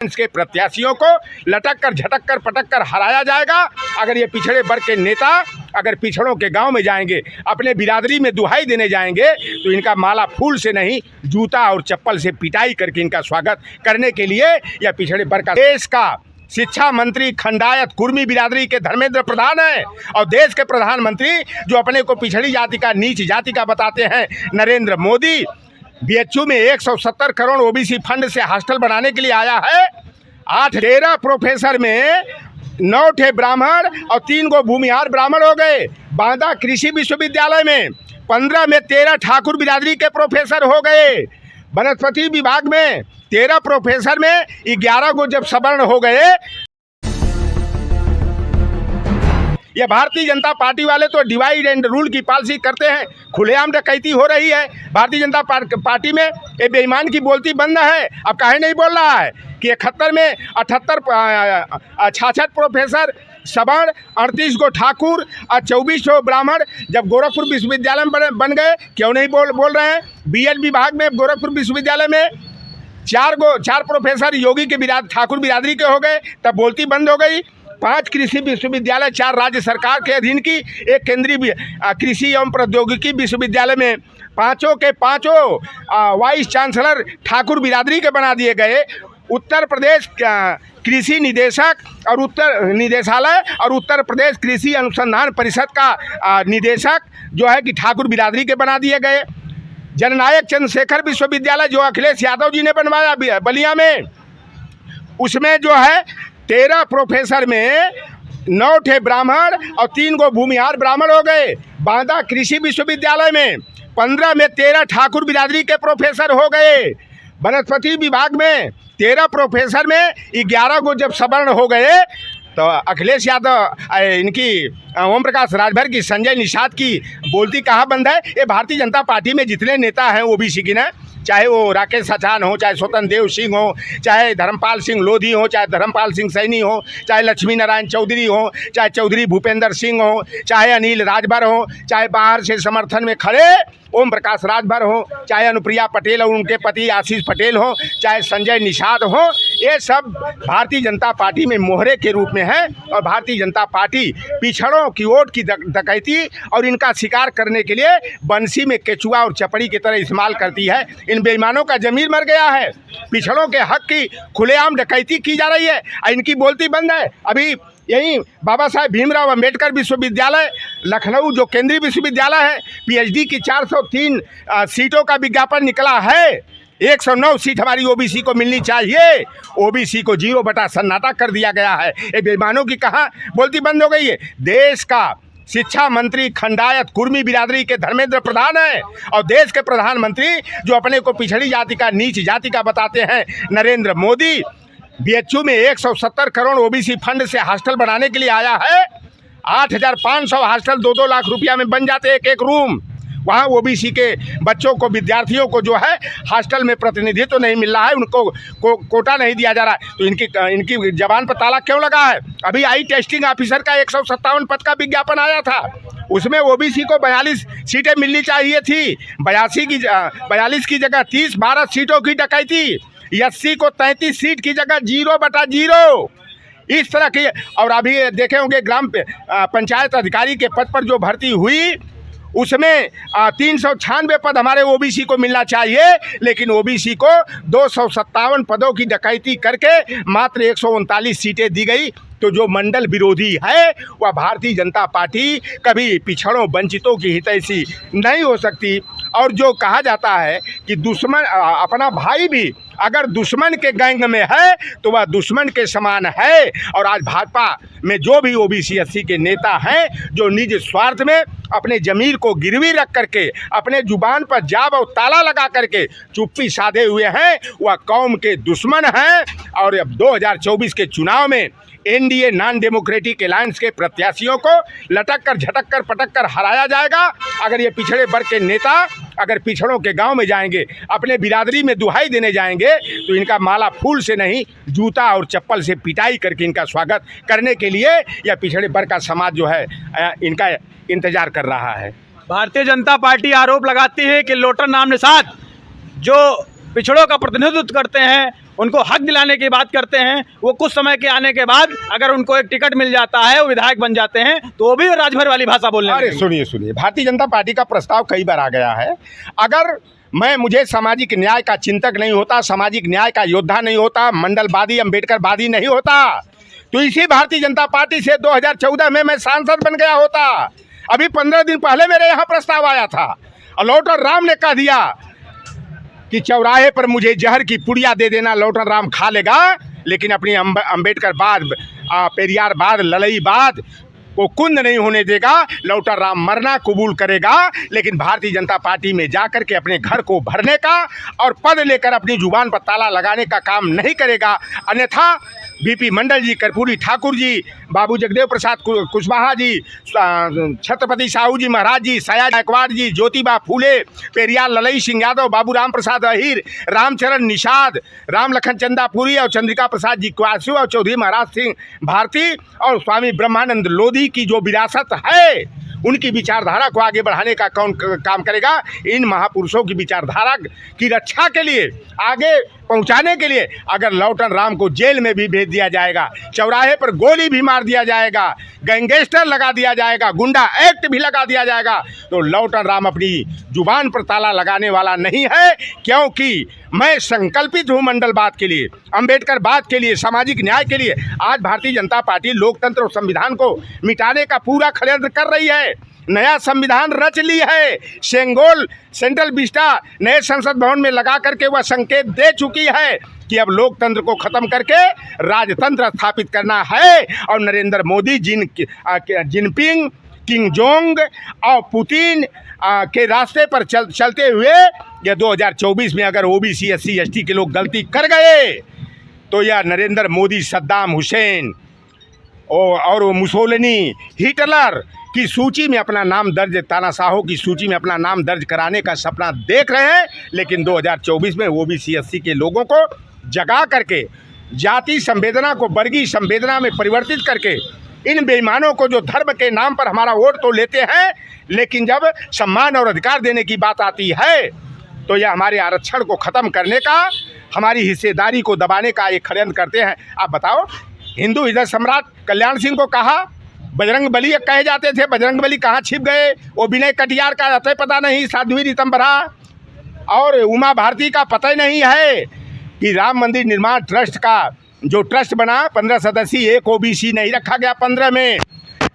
के प्रत्याशियों को लटक कर झटक कर पटक कर हराया जाएगा। अगर ये पिछड़े वर्ग के नेता अगर पिछड़ों के गांव में जाएंगे, अपने बिरादरी में दुहाई देने जाएंगे, तो इनका माला फूल से नहीं जूता और चप्पल से पिटाई करके इनका स्वागत करने के लिए यह पिछड़े वर्ग का देश का शिक्षा मंत्री खंडायत कुर्मी बिरादरी के धर्मेंद्र प्रधान है और देश के प्रधानमंत्री जो अपने को पिछड़ी जाति का नीच जाति का बताते हैं नरेंद्र मोदी बीएचयू में 170 करोड़ ओबीसी फंड से हॉस्टल बनाने के लिए आया है। 13 प्रोफेसर में 9 ठे ब्राह्मण और 3 गो भूमिहार ब्राह्मण हो गए। बांदा कृषि विश्वविद्यालय में 15 में 13 ठाकुर बिरादरी के प्रोफेसर हो गए। वनस्पति विभाग में 13 प्रोफेसर में 11 गो जब सवर्ण हो गए। ये भारतीय जनता पार्टी वाले तो डिवाइड एंड रूल की पॉलिसी करते हैं। खुलेआम डकैती हो रही है भारतीय जनता पार्टी में। ये बेईमान की बोलती बंद है। अब काहे नहीं बोल रहा है कि 71 में 68 प्रोफेसर सवर्ण, 38 गो ठाकुर और 24 ब्राह्मण जब गोरखपुर विश्वविद्यालय में बन गए, क्यों नहीं बोल रहे हैं। बीएड विभाग में गोरखपुर विश्वविद्यालय में 4 प्रोफेसर योगी के ठाकुर बिरादरी के हो गए, तब बोलती बंद हो गई। 5 कृषि विश्वविद्यालय 4 राज्य सरकार के अधीन की, एक केंद्रीय कृषि एवं प्रौद्योगिकी विश्वविद्यालय में पाँचों के पाँचों वाइस चांसलर ठाकुर बिरादरी के बना दिए गए। उत्तर प्रदेश कृषि निदेशक और निदेशालय और उत्तर प्रदेश कृषि अनुसंधान परिषद का निदेशक जो है कि ठाकुर बिरादरी के बना दिए गए। जननायक चंद्रशेखर विश्वविद्यालय जो अखिलेश यादव जी ने बनवाया बलिया में, उसमें जो है 13 प्रोफेसर में 9 ठे ब्राह्मण और 3 गो भूमिहार ब्राह्मण हो गए। बांदा कृषि विश्वविद्यालय में 15 में 13 ठाकुर बिरादरी के प्रोफेसर हो गए। वनस्पति विभाग में 13 प्रोफेसर में 11 गो जब सवर्ण हो गए, तो अखिलेश यादव इनकी ओम प्रकाश राजभर की, संजय निषाद की बोलती कहाँ बंद है। ये भारतीय जनता पार्टी में जितने नेता हैं ओबीसी की ना, चाहे वो राकेश सचान हो, चाहे स्वतंत्र देव सिंह हो, चाहे धर्मपाल सिंह लोधी हो, चाहे धर्मपाल सिंह सैनी हो, चाहे लक्ष्मी नारायण चौधरी हो, चाहे चौधरी भूपेंद्र सिंह हो, चाहे अनिल राजभर हो, चाहे बाहर से समर्थन में खड़े ओम प्रकाश राजभर हो, चाहे अनुप्रिया पटेल और उनके पति आशीष पटेल हो, चाहे संजय निषाद हो, ये सब भारतीय जनता पार्टी में मोहरे के रूप में है। और भारतीय जनता पार्टी पिछड़ों की वोट की डकैती और इनका शिकार करने के लिए बंसी में केचुआ और चपड़ी की तरह इस्तेमाल करती है। इन बेईमानों का जमीर मर गया है। पिछड़ों के हक की खुलेआम डकैती की जा रही है, इनकी बोलती बंद है। अभी यही बाबा साहेब भीमराव अंबेडकर विश्वविद्यालय लखनऊ जो केंद्रीय विश्वविद्यालय है, पीएचडी की 403 सीटों का विज्ञापन निकला है। 109 सीट हमारी ओबीसी को मिलनी चाहिए, ओबीसी को 0 बटा सन्नाटा कर दिया गया है। ये बेईमानों की कहाँ बोलती बंद हो गई है। देश का शिक्षा मंत्री खंडायत कुर्मी बिरादरी के धर्मेंद्र प्रधान है और देश के प्रधानमंत्री जो अपने को पिछड़ी जाति का नीच जाति का बताते हैं नरेंद्र मोदी बीएचयू में 170 करोड़ ओबीसी फंड से हॉस्टल बनाने के लिए आया है। 8,500 हॉस्टल 2-2 लाख रुपया में बन जाते एक रूम। वहाँ ओबीसी के बच्चों को, विद्यार्थियों को जो है हॉस्टल में प्रतिनिधित्व नहीं मिल रहा है, उनको कोटा नहीं दिया जा रहा है। तो इनकी जबान पर ताला क्यों लगा है। अभी आई टेस्टिंग ऑफिसर का 157 पद का विज्ञापन आया था, उसमें ओबीसी को 42 सीटें मिलनी चाहिए थी। 42 की जगह 30-12 सीटों की डकैती। एससी को 33 सीट की जगह 0 बटा 0 इस तरह की। और अभी देखे होंगे ग्राम पंचायत अधिकारी के पद पर जो भर्ती हुई, उसमें 396 पद हमारे ओबीसी को मिलना चाहिए, लेकिन ओबीसी को 257 पदों की डकैती करके मात्र 139 सीटें दी गई। तो जो मंडल विरोधी है वह भारतीय जनता पार्टी कभी पिछड़ों वंचितों की हितैषी नहीं हो सकती। और जो कहा जाता है कि दुश्मन अपना भाई भी अगर दुश्मन के गैंग में है तो वह दुश्मन के समान है। और आज भाजपा में जो भी ओबीसी एससी के नेता हैं जो निज स्वार्थ में अपने जमीर को गिरवी रख करके अपने जुबान पर जाब और ताला लगा करके चुप्पी साधे हुए हैं, वह कौम के दुश्मन हैं। और अब 2024 के चुनाव में एनडीए नॉन डेमोक्रेटिक अलायंस के प्रत्याशियों को लटक कर झटक कर पटक कर हराया जाएगा। अगर ये पिछड़े वर्ग के नेता अगर पिछड़ों के गांव में जाएंगे, अपने बिरादरी में दुहाई देने जाएंगे, तो इनका माला फूल से नहीं जूता और चप्पल से पिटाई करके इनका स्वागत करने के लिए यह पिछड़े वर्ग का समाज जो है इनका इंतजार कर रहा है। भारतीय जनता पार्टी आरोप लगाती है कि लोटन नाम निषाद जो पिछड़ों का प्रतिनिधित्व करते हैं उनको हक दिलाने की बात करते हैं, वो कुछ समय के आने के बाद अगर उनको एक टिकट मिल जाता है, वो विधायक बन जाते हैं, तो वो भी राजभर वाली भाषा बोलने अरे लगेंगे। सुनिए, भारतीय जनता पार्टी का प्रस्ताव कई बार आ गया है। अगर मुझे सामाजिक न्याय का चिंतक नहीं होता, सामाजिक न्याय का योद्धा नहीं होता, मंडलवादी अम्बेडकरवादी नहीं होता, तो इसी भारतीय जनता पार्टी से 2014 में मैं सांसद बन गया होता। अभी 15 दिन पहले मेरे यहाँ प्रस्ताव आया था और लौटन राम ने कह दिया कि चौराहे पर मुझे जहर की पुड़िया दे देना, लौटन राम खा लेगा, लेकिन अपनी अम्बेडकरवाद, पेरियारवाद, ललईवाद को कुंद नहीं होने देगा। लौटन राम मरना कबूल करेगा, लेकिन भारतीय जनता पार्टी में जाकर के अपने घर को भरने का और पद लेकर अपनी जुबान पर ताला लगाने का काम नहीं करेगा। अन्यथा बीपी मंडल जी, कर्पूरी ठाकुर जी, बाबू जगदेव प्रसाद कुशवाहा जी, छत्रपति साहू जी महाराज जी, सया गायकवाड़ जी, ज्योतिबा फूले, पेरियार ललई सिंह यादव, बाबू राम प्रसाद अहिर, रामचरण निषाद, राम लखन चंदापुरी और चंद्रिका प्रसाद जी क्वासु और चौधरी महाराज सिंह भारती और स्वामी ब्रह्मानंद लोधी की जो विरासत है, उनकी विचारधारा को आगे बढ़ाने का कौन काम करेगा? इन महापुरुषों की विचारधारा की रक्षा के लिए, आगे पहुंचाने के लिए अगर लौटन राम को जेल में भी भेज दिया जाएगा, चौराहे पर गोली भी मार दिया जाएगा, गैंगस्टर लगा दिया जाएगा, गुंडा एक्ट भी लगा दिया जाएगा, तो लौटन राम अपनी जुबान पर ताला लगाने वाला नहीं है। क्योंकि मैं संकल्पित हूँ मंडलवाद के लिए, अम्बेडकरवाद के लिए, सामाजिक न्याय के लिए। आज भारतीय जनता पार्टी लोकतंत्र और संविधान को मिटाने का पूरा षड्यंत्र कर रही है। नया संविधान रच ली है। सेंगोल सेंट्रल विस्टा नए संसद भवन में लगा करके वह संकेत दे चुकी है कि अब लोकतंत्र को खत्म करके राजतंत्र स्थापित करना है। और Narendra Modi Jinping, king Jong और पुतिन के रास्ते पर चलते हुए यह 2024 में अगर ओबीसी, एससी, एसटी के लोग गलती कर गए तो यह नरेंद्र मोदी, सद्दाम हुसैन और मुसोलिनी, हिटलर की सूची में अपना नाम दर्ज, तानाशाहों की सूची में अपना नाम दर्ज कराने का सपना देख रहे हैं। लेकिन 2024 में ओबीसी, एससी के लोगों को जगा करके, जाति संवेदना को वर्गीय संवेदना में परिवर्तित करके, इन बेईमानों को जो धर्म के नाम पर हमारा वोट तो लेते हैं, लेकिन जब सम्मान और अधिकार देने की बात आती है तो यह हमारे आरक्षण को ख़त्म करने का, हमारी हिस्सेदारी को दबाने का एक षड्यंत्र करते हैं। आप बताओ, हिंदू हृदय सम्राट कल्याण सिंह को कहा बजरंग बली कहे जाते थे, बजरंग बली कहाँ छिप गए? वो विनय कटियार का रहते पता नहीं, साध्वी ऋतंबरा और उमा भारती का पता ही नहीं है कि राम मंदिर निर्माण ट्रस्ट का जो ट्रस्ट बना 15 सदस्यीय, एक ओबीसी नहीं रखा गया 15 में।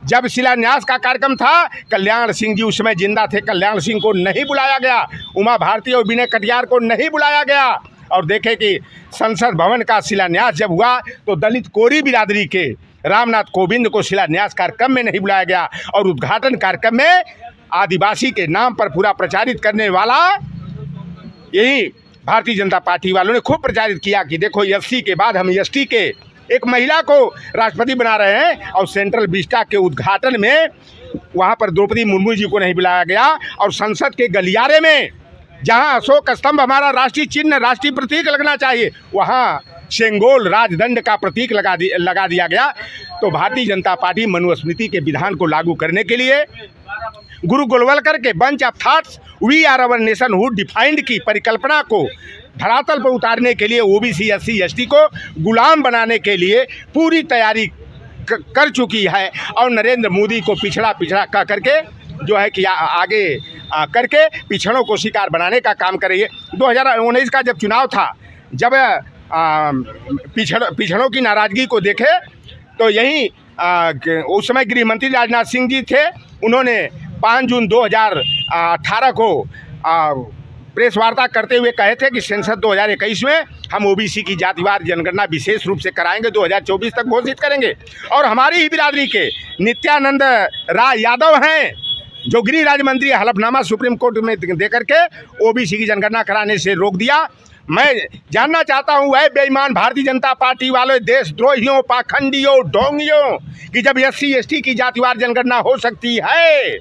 जब शिलान्यास का कार्यक्रम था, कल्याण सिंह जी उस समय जिंदा थे, कल्याण सिंह को नहीं बुलाया गया, उमा भारती और विनय कटियार को नहीं बुलाया गया। और देखे कि संसद भवन का शिलान्यास जब हुआ तो दलित कोरी बिरादरी के रामनाथ कोविंद को शिलान्यास कार्यक्रम में नहीं बुलाया गया और उद्घाटन कार्यक्रम में आदिवासी के नाम पर पूरा प्रचारित करने वाला यही भारतीय जनता पार्टी वालों ने खूब प्रचारित किया कि देखो एससी के बाद हम एसटी के एक महिला को राष्ट्रपति बना रहे हैं। और सेंट्रल विस्टा के उद्घाटन में वहाँ पर द्रौपदी मुर्मू जी को नहीं बुलाया गया। और संसद के गलियारे में जहाँ अशोक स्तंभ हमारा राष्ट्रीय चिन्ह, राष्ट्रीय प्रतीक लगना चाहिए, वहाँ सेंगोल राजदंड का प्रतीक लगा दिया गया। तो भारतीय जनता पार्टी मनुस्मृति के विधान को लागू करने के लिए गुरु गोलवलकर के bunch of thoughts we or our nationhood defined की परिकल्पना को धरातल पर उतारने के लिए, ओबीसी, एससी, एसटी को गुलाम बनाने के लिए पूरी तैयारी कर चुकी है। और नरेंद्र मोदी को पिछड़ा कह करके जो है कि आगे करके पिछड़ों को शिकार बनाने का काम कर रही है। 2019 का जब चुनाव था, जब पिछड़ों की नाराज़गी को देखे तो यहीं उस समय गृह मंत्री राजनाथ सिंह जी थे। उन्होंने 5 जून 2018 को प्रेस वार्ता करते हुए कहे थे कि संसद 2021 में हम ओबीसी की जातिवार जनगणना विशेष रूप से कराएंगे, 2024 तक घोषित करेंगे। और हमारी ही बिरादरी के नित्यानंद राय यादव हैं जो गृह राज्य मंत्री, हलफनामा सुप्रीम कोर्ट में दे करके ओबीसी की जनगणना कराने से रोक दिया। मैं जानना चाहता हूँ वह बेईमान भारतीय जनता पार्टी वाले देशद्रोहियों, पाखंडियों, ढोंगियों कि जब एससी एसटी की जातिवार जनगणना हो सकती है,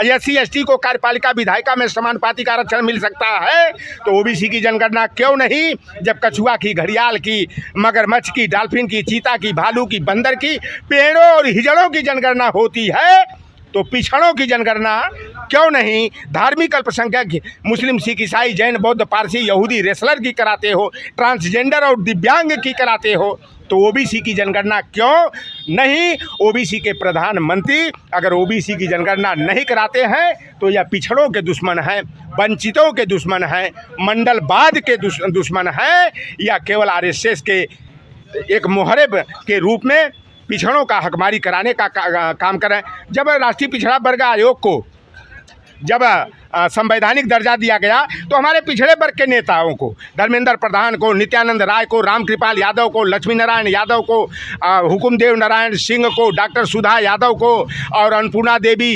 एससी एसटी को कार्यपालिका विधायिका में समानुपाती का आरक्षण मिल सकता है, तो ओबीसी की जनगणना क्यों नहीं? जब कछुआ की, घड़ियाल की, मगरमच्छ की, डॉल्फिन की, चीता की, भालू की, बंदर की, पेड़ों और हिजड़ों की जनगणना होती है तो पिछड़ों की जनगणना क्यों नहीं धार्मिक अल्पसंख्यक मुस्लिम, सिख, ईसाई, जैन, बौद्ध, पारसी, यहूदी, रेसलर की कराते हो, ट्रांसजेंडर और दिव्यांग की कराते हो, तो ओबीसी की जनगणना क्यों नहीं? ओबीसी के प्रधानमंत्री अगर ओबीसी की जनगणना नहीं कराते हैं तो यह पिछड़ों के दुश्मन हैं, वंचितों के दुश्मन हैं, मंडलवाद के दुश्मन हैं, या केवल आरएसएस के एक मुहर्रिब के रूप में पिछड़ों का हकमारी कराने का काम कर रहे हैं। जब राष्ट्रीय पिछड़ा वर्ग आयोग को जब संवैधानिक दर्जा दिया गया तो हमारे पिछड़े वर्ग के नेताओं को, धर्मेंद्र प्रधान को, नित्यानंद राय को, रामकृपाल यादव को, लक्ष्मी नारायण यादव को, हुकुमदेव नारायण सिंह को, डॉक्टर सुधा यादव को और अन्नपूर्णा देवी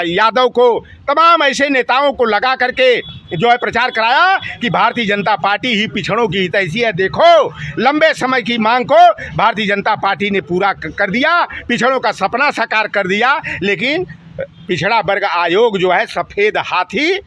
यादव को, तमाम ऐसे नेताओं को लगा करके जो है प्रचार कराया कि भारतीय जनता पार्टी ही पिछड़ों की हितैषी है। देखो, लंबे समय की मांग को भारतीय जनता पार्टी ने पूरा कर दिया, पिछड़ों का सपना साकार कर दिया। लेकिन पिछड़ा वर्ग आयोग जो है सफ़ेद हाथी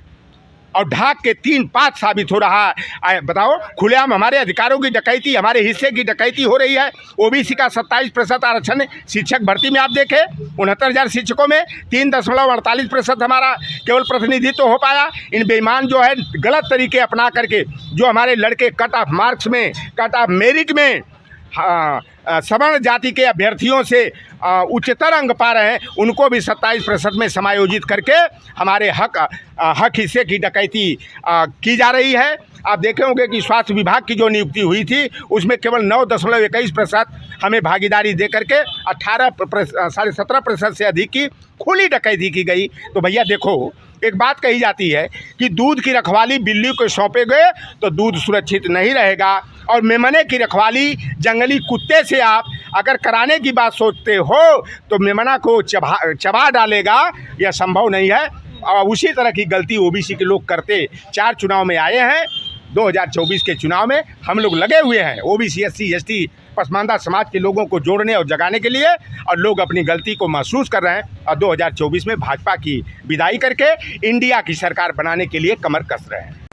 और ढाक के 3 पात साबित हो रहा है। बताओ, खुलेआम हमारे अधिकारों की डकैती, हमारे हिस्से की डकैती हो रही है। ओबीसी का 27% आरक्षण शिक्षक भर्ती में आप देखें, 69,000 शिक्षकों में 3.48% हमारा केवल प्रतिनिधित्व हो पाया। इन बेईमान जो है गलत तरीके अपना करके जो हमारे लड़के कट ऑफ मार्क्स में, कट ऑफ मेरिट में सवर्ण जाति के अभ्यर्थियों से उच्चतर अंक पा रहे हैं, उनको भी 27% में समायोजित करके हमारे हक हिस्से की डकैती की जा रही है। आप देखे होंगे कि स्वास्थ्य विभाग की जो नियुक्ति हुई थी उसमें केवल 9.21% हमें भागीदारी दे करके 17.5% से अधिक की खुली डकैती की गई। तो भैया देखो, एक बात कही जाती है कि दूध की रखवाली बिल्ली को सौंपे गए तो दूध सुरक्षित नहीं रहेगा, और मेमने की रखवाली जंगली कुत्ते से आप अगर कराने की बात सोचते हो तो मेमना को चबा डालेगा, यह संभव नहीं है। और उसी तरह की गलती ओबीसी के लोग करते 4 चुनाव में आए हैं। 2024 के चुनाव में हम लोग लगे हुए हैं ओबीसी, एससी, एसटी, पसमानदा समाज के लोगों को जोड़ने और जगाने के लिए, और लोग अपनी गलती को महसूस कर रहे हैं और 2024 में भाजपा की विदाई करके इंडिया की सरकार बनाने के लिए कमर कस रहे हैं।